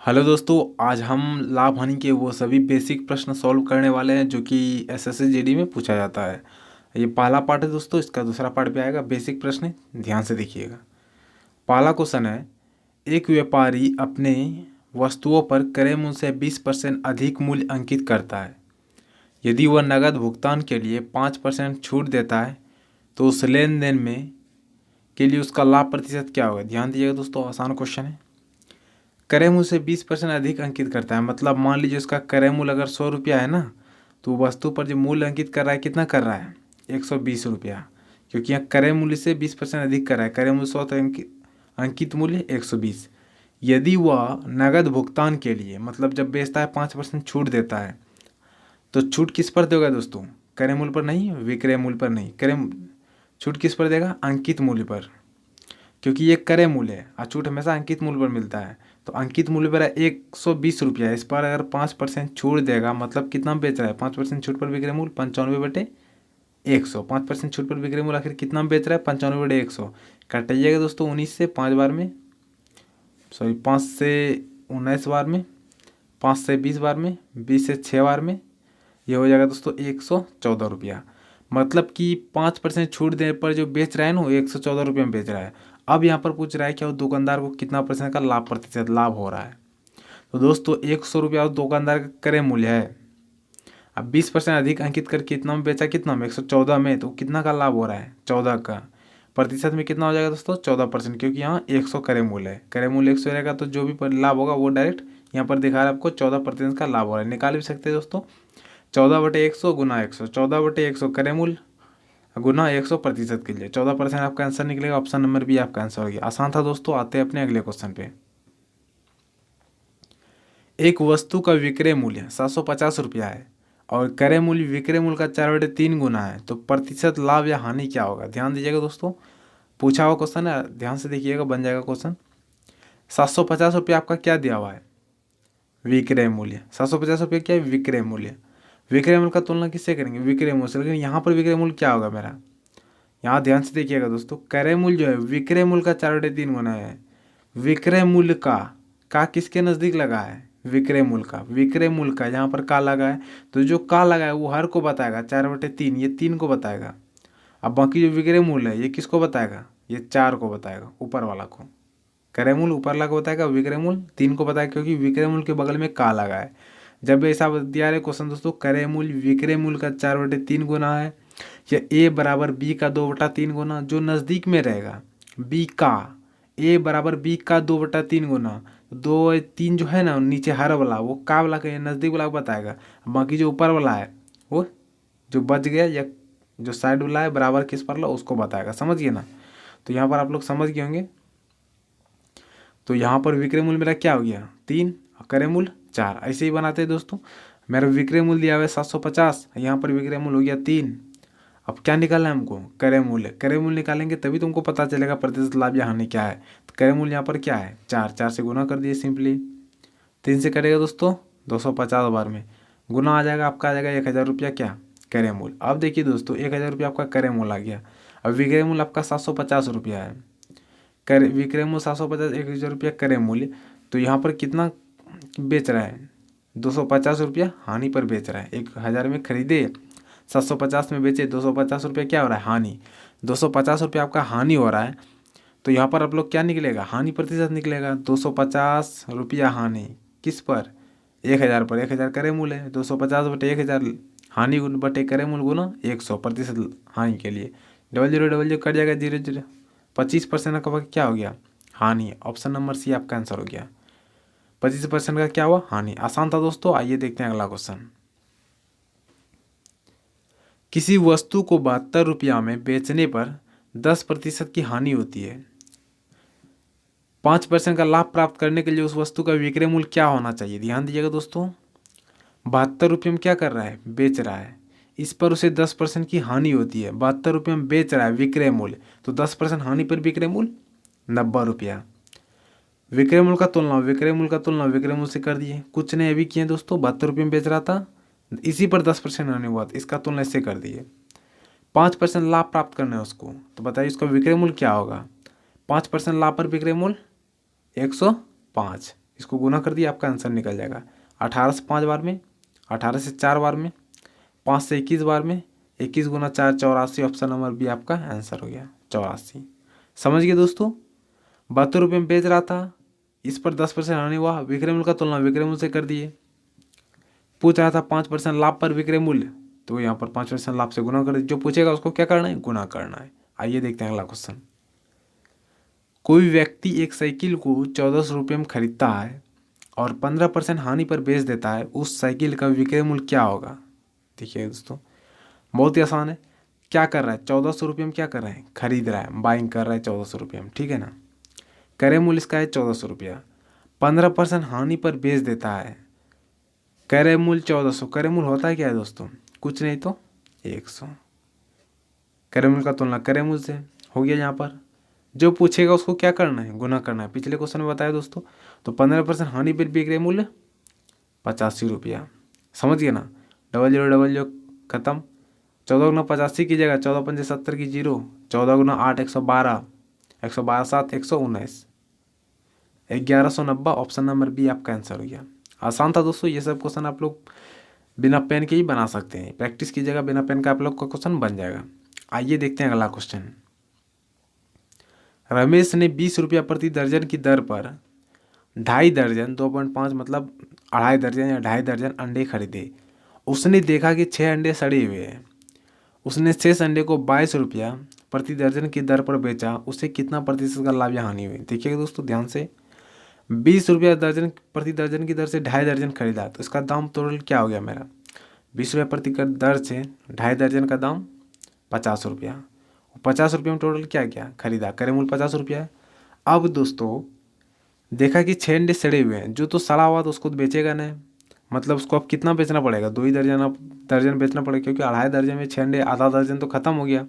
Hello दोस्तों, आज हम लाभ हानि के वो सभी बेसिक प्रश्न सॉल्व करने वाले हैं जो कि एसएससी जीडी में पूछा जाता है। ये पहला पार्ट है दोस्तों, इसका दूसरा पार्ट भी आएगा। बेसिक प्रश्न है, ध्यान से देखिएगा। पहला क्वेश्चन है, एक व्यापारी अपने वस्तुओं पर क्रय मूल्य से 20% अधिक मूल्य अंकित करता है। यदि वह नकद भुगतान के लिए 5% छूट देता है तो उस लेन देन में के लिए उसका लाभ प्रतिशत क्या होगा। ध्यान दीजिएगा दोस्तों, आसान क्वेश्चन है। क्रय मूल्य से 20% अधिक अंकित करता है, मतलब मान लीजिए उसका क्रय मूल्य अगर 100 रुपया है ना, तो वस्तु पर जो मूल्य अंकित कर रहा है कितना कर रहा है, 120 रुपया। क्योंकि यहाँ क्रय मूल्य से 20% अधिक कर रहा है, क्रय मूल्य 100 तो अंकित मूल्य 120। यदि वह नगद भुगतान के लिए, मतलब जब बेचता है 5% छूट देता है, तो छूट किस पर देगा दोस्तों, क्रय मूल्य पर नहीं, विक्रय मूल्य पर नहीं। क्रय छूट किस पर देगा, अंकित मूल्य पर, क्योंकि ये क्रय मूल्य है और छूट हमेशा अंकित मूल्य पर मिलता है। तो अंकित मूल्य पर है 120 रुपया, इस पर अगर 5% छूट देगा, मतलब कितना बेच रहा है, 5% छूट पर विक्रय मूल्य 95/100। 5% छूट पर विक्रय मूल्य आखिर कितना बेच रहा है, 95/100। काटिएगा दोस्तों 19 से 5 बार में, सॉरी 5 से 19 बार में, 5 से 20 बार में, 20 से 6 बार में, ये हो जाएगा दोस्तों 114 रुपया। मतलब कि 5% छूट देने पर जो बेच रहा है ना, वो 114 रुपये में बेच रहा है। अब यहाँ पर पूछ रहा है कि वो दुकानदार को कितना परसेंट का लाभ, प्रतिशत लाभ हो रहा है। तो दोस्तों 100 रुपया दुकानदार का क्रय मूल्य है। अब 20% अधिक अंकित करके कितना में बेचा, कितना में, 114 में, तो कितना का लाभ हो रहा है, 14 का। प्रतिशत में कितना हो जाएगा दोस्तों, 14%, क्योंकि यहाँ 100 क्रय मूल्य है। क्रय मूल्य 100 रहेगा तो जो भी लाभ होगा वो डायरेक्ट यहाँ पर दिखा रहा है आपको, 14% का लाभ हो रहा है। निकाल भी सकते हैं दोस्तों, 14/100 गुना 100, 14/100 क्रय मूल्य गुना 100 प्रतिशत के लिए 14% आपका आंसर निकलेगा। ऑप्शन नंबर बी आपका आंसर हो गया। आसान था दोस्तों। आते हैं अपने अगले क्वेश्चन पे। एक वस्तु का विक्रय मूल्य 750 रुपया है और क्रय मूल्य विक्रय मूल्य का 4/3 गुना है, तो प्रतिशत लाभ या हानि क्या होगा। ध्यान दीजिएगा दोस्तों, पूछा हुआ क्वेश्चन है, ध्यान से देखिएगा, बन जाएगा क्वेश्चन। 750 रुपया आपका क्या दिया हुआ है, विक्रय मूल्य। 750 रुपये क्या है, विक्रय मूल्य। विक्रय मूल्य का तुलना किससे करेंगे, विक्रय मूल्य से। लेकिन यहाँ पर विक्रय मूल्य क्या होगा मेरा, यहाँ ध्यान से देखिएगा दोस्तों, क्रय मूल्य जो है विक्रय मूल्य का 4/3 गुना है। विक्रय मूल्य का किसके नज़दीक लगा है, विक्रय मूल्य का। विक्रय मूल्य का यहाँ पर का लगा है, तो जो का लगा है वो हर को बताएगा, 4/3, ये 3 को बताएगा। अब बाकी जो विक्रय मूल्य है ये किसको बताएगा, ये 4 को बताएगा, ऊपर वाला को। क्रय मूल्य ऊपर वाला को बताएगा, विक्रय मूल्य 3 को बताएगा, क्योंकि विक्रय मूल्य के बगल में का लगा है। जब ऐसा दिया है क्वेश्चन दोस्तों, क्रय मूल्य विक्रय मूल्य का 4/3 गुना है, या ए बराबर बी का 2/3 गुना, जो नज़दीक में रहेगा बी का, ए बराबर बी का 2/3 गुना, 2/3 जो है ना नीचे हर वाला, वो का वाला का नज़दीक वाला को बताएगा। बाकी जो ऊपर वाला है वो जो बच गया, या जो साइड वाला है बराबर किस पर ला उसको बताएगा। समझ गए ना। तो यहाँ पर आप लोग समझ गए होंगे। तो यहाँ पर विक्रय मूल्य मेरा क्या हो गया, 3, और क्रय मूल्य 4। ऐसे ही बनाते हैं दोस्तों। मेरा विक्रय मूल्य दिया हुआ है 750, यहाँ पर विक्रय मूल्य हो गया 3। अब क्या निकालना है हमको, क्रय मूल्य। क्रय मूल्य निकालेंगे तभी तुमको पता चलेगा प्रतिशत लाभ या हानि क्या है। तो क्रय मूल्य यहाँ पर क्या है, 4, 4 से गुना कर दिए सिंपली। 3 से कटेगा दोस्तों 250 बार में, गुना आ जाएगा आपका, आ जाएगा 1000 रुपया क्या, क्रय मूल्य। अब देखिए दोस्तों 1000 रुपया आपका क्रय मूल्य आ गया। अब विक्रय मूल्य आपका 750 रुपया है, क्रय विक्रय मूल्य 750, 1000 रुपया क्रय मूल्य। तो यहाँ पर कितना बेच रहा है, 250 रुपया हानि पर बेच रहा है। 1000 में खरीदे, 750 में बेचे, 250 रुपया क्या हो रहा है, हानि। 250 रुपया आपका हानि हो रहा है। तो यहाँ पर आप लोग क्या निकलेगा, हानि प्रतिशत निकलेगा। 250 रुपया हानि किस पर, 1000 पर। 1000 क्रय मूल्य है, 250/1000 हानि बटे क्रय मूल्य गुना 100 प्रतिशत हानि के लिए। Double zero double zero cut जाएगा, 0 0, 25% का क्या हो गया, हानि। ऑप्शन नंबर सी आपका आंसर हो गया। 25% का क्या हुआ, हानि। आसान था दोस्तों। आइए देखते हैं अगला क्वेश्चन। किसी वस्तु को 72 रुपया में बेचने पर 10% की हानि होती है। 5% का लाभ प्राप्त करने के लिए उस वस्तु का विक्रय मूल्य क्या होना चाहिए। ध्यान दीजिएगा दोस्तों, 72 रुपये में क्या कर रहा है, बेच रहा है, इस पर उसे 10% की हानि होती है। 72 रुपये में बेच रहा है विक्रय मूल्य, तो 10% हानि पर विक्रय मूल्य 90 रुपया। विक्रय मूल्य का तुलना, विक्रय मूल्य का तुलना विक्रय मूल्य से कर दिए, कुछ नहीं अभी किए दोस्तों। 72 रुपये में बेच रहा था, इसी पर 10% हानि हुआ, तो इसका तुलना इससे कर दिए। 5% लाभ प्राप्त करना है उसको, तो बताइए उसका विक्रय मूल्य क्या होगा। 5% लाभ पर विक्रय मूल्य 105, इसको गुना कर दिया, आपका आंसर निकल जाएगा। 18 से 5 बार में, 18 से 4 बार में, 5 से 21 बार में, 21 गुना 4 84। ऑप्शन नंबर बी आपका आंसर हो गया 84। समझ गए दोस्तों। 72 रुपये में बेच रहा था, इस पर 10% हानि हुआ, विक्रय मूल्य का तुलना विक्रय मूल्य से कर दिए। पूछ रहा था 5% लाभ पर विक्रय मूल्य, तो यहाँ पर 5% लाभ से गुना कर दिए। जो पूछेगा उसको क्या करना है, गुना करना है। आइए देखते हैं अगला क्वेश्चन। कोई व्यक्ति एक साइकिल को 1400 रुपये में खरीदता है और 15% हानि पर बेच देता है, उस साइकिल का विक्रय मूल्य क्या होगा। देखिए दोस्तों, बहुत ही आसान है। क्या कर रहा है, 1400 रुपये में क्या कर रहे हैं, खरीद रहा है, बाइंग कर रहा है 1400 रुपये में, ठीक है ना। क्रय मूल्य इसका है 1400 रुपया, 15% हानि पर बेच देता है, क्रय मूल्य 1400। क्रय मूल्य होता है क्या है दोस्तों, कुछ नहीं तो 100। क्रय मूल्य का तुलना क्रय मूल्य से हो गया। यहाँ पर जो पूछेगा उसको क्या करना है, गुना करना है। पिछले क्वेश्चन में बताया दोस्तों, तो 15% हानि पर विक्रय मूल्य 85 रुपया। समझ गए ना। 0000 खत्म, 14 गुना 85 की जगह 14 पंजे 70 की 0, 14 गुना 8 112, 112 7 119, 1190। ऑप्शन नंबर बी आपका आंसर हो गया। आसान था दोस्तों, ये सब क्वेश्चन आप लोग बिना पेन के ही बना सकते हैं। प्रैक्टिस कीजिएगा, बिना पेन का आप लोग का क्वेश्चन बन जाएगा। आइए देखते हैं अगला क्वेश्चन। रमेश ने 20 रुपया प्रति दर्जन की दर पर 2.5 दर्जन 2.5 मतलब 2.5 दर्जन या 2.5 दर्जन अंडे खरीदे। उसने देखा कि 6 अंडे सड़े हुए हैं। उसने शेष अंडे को 22 रुपया प्रति दर्जन की दर पर बेचा, उसे कितना प्रतिशत का लाभ या हानि हुई। देखिएगा दोस्तों ध्यान से, 20 रुपया दर्जन प्रति दर्जन की दर से 2.5 दर्जन खरीदा, तो इसका दाम टोटल क्या हो गया मेरा, 20 रुपया प्रति दर से 2.5 दर्जन का दाम 50 रुपया। 50 रुपये में टोटल क्या क्या खरीदा, क्रय मूल्य 50 रुपया है। अब दोस्तों देखा कि 6 अंडे सड़े हुए हैं, जो तो सड़ा हुआ तो उसको तो बेचेगा नहीं, मतलब उसको अब कितना बेचना पड़ेगा, 2 ही दर्जन अब दर्जन बेचना पड़ेगा, क्योंकि 2.5 दर्जन में 6 अंडे, आधा दर्जन तो खत्म हो गया,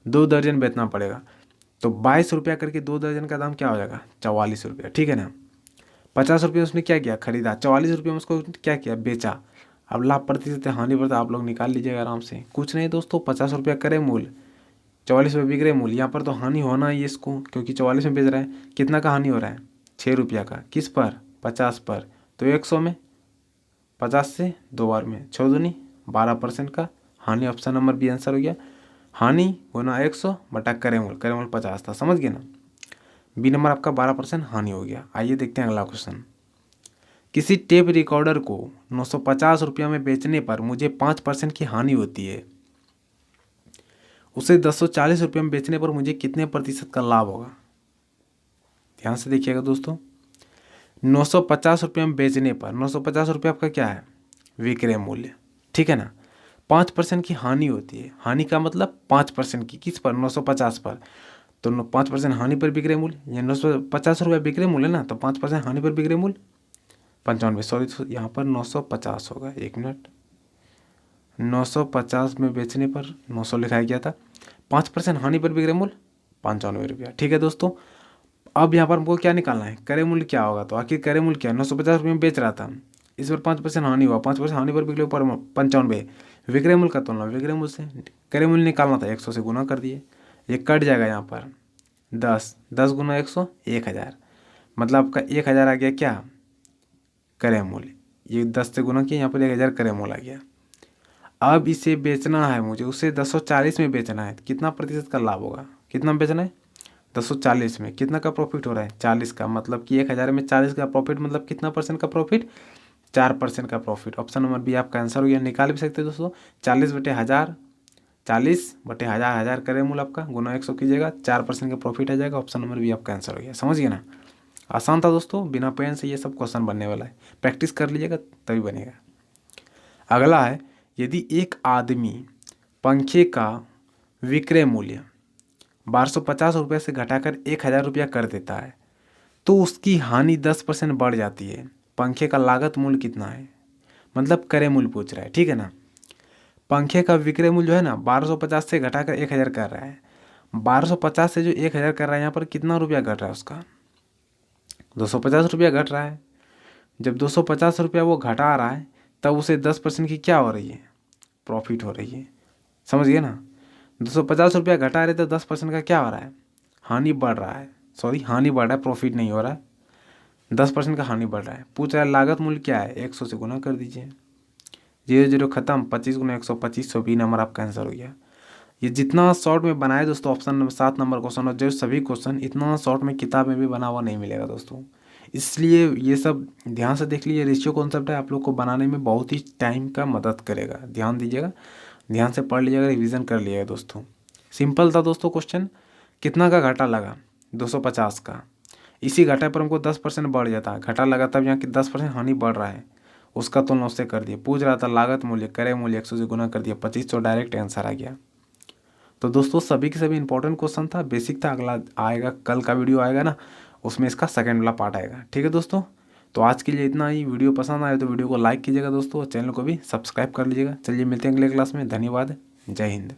2 दर्जन बेचना पड़ेगा। तो 22 रुपया करके 2 दर्जन का दाम क्या हो जाएगा, 44 रुपया, ठीक है ना। 50 रुपये उसने क्या किया, खरीदा, 44 रुपये में उसको क्या किया, बेचा। अब लाभ प्रतिशत हानि प्रतिशत आप लोग निकाल लीजिएगा आराम से। कुछ नहीं दोस्तों, 50 रुपया क्रय मूल्य, 44 रुपये विक्रय मूल्य। यहाँ पर तो हानि होना ही है इसको, क्योंकि 44 में बेच रहा है। कितना का हानि हो रहा है, 6 रुपया का। किस पर, 50 पर, तो 100 में 50 से 2 बार में 6 दूनी 12% का हानि। ऑप्शन नंबर बी आंसर हो गया। हानि गुना 100 बटा क्रय मूल्य 50 था, समझ गए ना। बी नंबर आपका 12% हानि हो गया। आइए देखते हैं अगला क्वेश्चन। किसी टेप रिकॉर्डर को 950 रुपया में बेचने पर मुझे 5% की हानि होती है, उसे 1040 रुपये में बेचने पर मुझे कितने प्रतिशत का लाभ होगा। ध्यान से देखिएगा दोस्तों, 950 रुपये में बेचने पर, 950 रुपये आपका क्या है, विक्रय मूल्य, ठीक है ना। 5% की हानि होती है, हानि का मतलब 5% की, किस पर, 950 पर। तो 5% हानि पर विक्रय मूल्य, ये 950 रुपये विक्रय मूल्य ना, तो 5% हानि पर विक्रय मूल्य 95, सॉरी तो यहाँ पर 950 होगा, 1 मिनट। 950 में बेचने पर 900 लिखाया गया था, 5% हानि पर विक्रय मूल्य 95 रुपया, ठीक है दोस्तों। अब यहाँ पर हमको क्या निकालना है, क्रय मूल्य क्या होगा। तो आखिर क्रय मूल्य क्या है, 950 रुपये में बेच रहा था, इस पर 5% हानि हुआ, 5% हानि पर विक्रय पर 95, विक्रय मूल्य का तुलना विक्रय मूल्य से। क्रय मूल्य निकालना था, 100 से गुना कर दिए, ये कट जाएगा यहाँ पर 10 गुना 100 1000, मतलब आपका 1000 आ गया क्या, क्रय मूल्य। ये 10 से गुना किया, यहाँ पर 1000 क्रय मूल्य आ गया। अब इसे बेचना है मुझे, उसे 1040 में बेचना है, कितना प्रतिशत का लाभ होगा, कितना में बेचना है, 1040 में। कितना का प्रॉफिट हो रहा है, 40 का, मतलब कि 1000 में 40 का प्रॉफिट, मतलब कितना परसेंट का प्रॉफिट, 4% का प्रॉफिट। ऑप्शन नंबर बी आपका आंसर हो गया। निकाल भी सकते हैं दोस्तों, 40/1000, 40/1000, 1000 क्रय मूल्य आपका, गुना 100 कीजिएगा, 4% का प्रॉफिट आ जाएगा। ऑप्शन नंबर बी आपका आंसर हो गया। समझ गए ना, आसान था दोस्तों, बिना पेन से ये सब क्वेश्चन बनने वाला है। प्रैक्टिस कर लीजिएगा तभी बनेगा। अगला है, यदि एक आदमी पंखे का विक्रय मूल्य 1250 रुपये से घटाकर 1000 रुपया कर देता है, तो उसकी हानि 10% बढ़ जाती है। पंखे का लागत मूल्य कितना है, मतलब क्रय मूल्य पूछ रहा है, ठीक है ना। पंखे का विक्रय मूल्य जो है ना 1250 से घटाकर 1000 कर रहा है। 1250 से जो 1000 कर रहा है, यहाँ पर कितना रुपया घट रहा है उसका, 250 रुपया घट रहा है। जब 250 रुपया वो घटा रहा है, तब उसे 10% की क्या हो रही है, प्रॉफिट हो रही है। समझ गए ना, 250 रुपया घटा रहे तो 10% का क्या हो रहा है, हानि बढ़ रहा है, सॉरी हानि बढ़ रहा है, प्रॉफिट नहीं हो रहा है। 10% का हानि बढ़ रहा है। पूछ रहा है लागत मूल्य क्या है, 100 से गुना कर दीजिए। 0 खत्म, 25 गुना 100, 2500, बी नंबर आपका आंसर हो गया। ये जितना शॉर्ट में बनाए दोस्तों ऑप्शन नंबर 7 नंबर क्वेश्चन, और जो सभी क्वेश्चन इतना शॉर्ट में किताब में भी बना हुआ नहीं मिलेगा दोस्तों। इसलिए ये सब ध्यान से देख लीजिए। रेशियो कॉन्सेप्ट है, आप लोग को बनाने में बहुत ही टाइम का मदद करेगा। ध्यान दीजिएगा, ध्यान से पढ़ लीजिएगा, रिवीजन कर लीजिएगा दोस्तों। सिंपल था दोस्तों क्वेश्चन। कितना का घाटा लगा, 250 का। इसी घाटे पर हमको 10% बढ़ जाता है, घाटा लगा तब यहाँ की 10% हानि बढ़ रहा है, उसका तुलना उससे कर दिया। पूछ रहा था लागत मूल्य, क्रय मूल्य 100 से गुना कर दिया, 2500 डायरेक्ट आंसर आ गया। तो दोस्तों सभी के सभी इंपॉर्टेंट क्वेश्चन था, बेसिक था। अगला आएगा, कल का वीडियो आएगा ना, उसमें इसका सेकंड वाला पार्ट आएगा। ठीक है दोस्तों, तो आज के लिए इतना ही। वीडियो पसंद आए तो वीडियो को लाइक कीजिएगा दोस्तों, और चैनल को भी सब्सक्राइब कर लीजिएगा। चलिए मिलते हैं अगले क्लास में। धन्यवाद, जय हिंद।